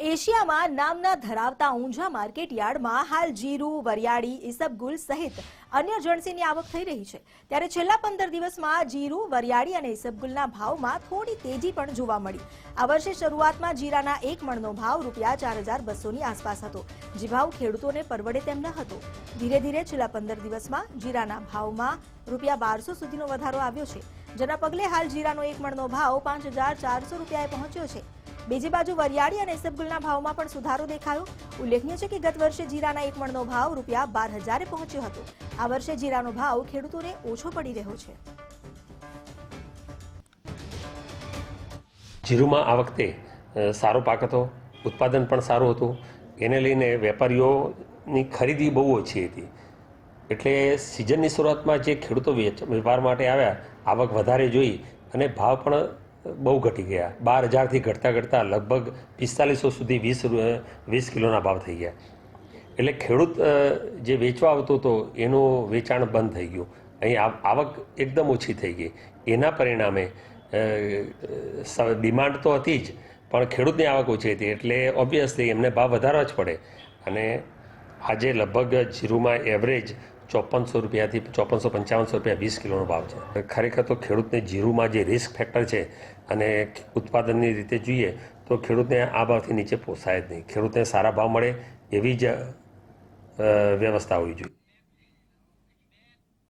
એશિયામાં નામના ધરાવતા ઊંઝા માર્કેટ યાર્ડમાં હાલ જીરું, વરિયાળી, ઈસબગુલ સહિત અન્ય જણસીની આવક થઈ રહી છે। ત્યારે છેલ્લા 15 દિવસમાં જીરું, વરિયાળી અને ઈસબગુલના ભાવમાં થોડી તેજી પણ જોવા મળી। આ વર્ષે શરૂઆતમાં જીરાના 1 મણનો ભાવ ₹4200ની આસપાસ હતો, જે ભાવ ખેડૂતોને પરવડે તેમ ન હતો। ધીરે ધીરે છેલ્લા 15 દિવસમાં જીરાના ભાવમાં ₹1200 સુધીનો વધારો આવ્યો છે, જેના પગલે હાલ જીરાનો 1 મણનો ભાવ ₹5400 પહોંચ્યો છે। બીજી બાજુ વરિયાળી અને ઈસબગુલના ભાવમાં પણ સુધારો દેખાયો। ઉલ્લેખનીય છે કે ગત વર્ષે જીરાના 1 મણનો ભાવ ₹12000 પહોંચ્યો હતો। આ વર્ષે જીરાનો ભાવ ખેડૂતોને ઓછો પડી રહ્યો છે। જીરુમાં આ વખતે સારો પાક હતો, ઉત્પાદન પણ સારું હતું, એને લઈને વેપારીઓની ખરીદી બહુ ઓછી હતી, એટલે સિઝનની શરૂઆતમાં જે ખેડૂતો વેપાર માટે આવ્યા, આવક વધારે જોઈ અને ભાવ પણ બહુ ઘટી ગયા। 12000થી ઘટતા લગભગ 4500 સુધી 20 કિલોના ભાવ થઈ ગયા। એટલે ખેડૂત જે વેચવા આવતો હતો એનું વેચાણ બંધ થઈ ગયું, અહીં આવક એકદમ ઓછી થઈ ગઈ। એના પરિણામે ડિમાન્ડ તો હતી જ, પણ ખેડૂતની આવક ઓછી હતી, એટલે ઓબ્વિયસલી એમને ભાવ વધારવા જ પડે। અને આજે લગભગ જીરુમાં એવરેજ ₹5400થી ₹5455 20 કિલોનો ભાવ છે। ખરેખર તો ખેડૂતને જીરુમાં જે રિસ્ક ફેક્ટર છે અને ઉત્પાદનની રીતે જોઈએ તો ખેડૂતને આ ભાવથી નીચે પોસાય જ નહીં। ખેડૂતને સારા ભાવ મળે એવી જ વ્યવસ્થા હોવી જોઈએ।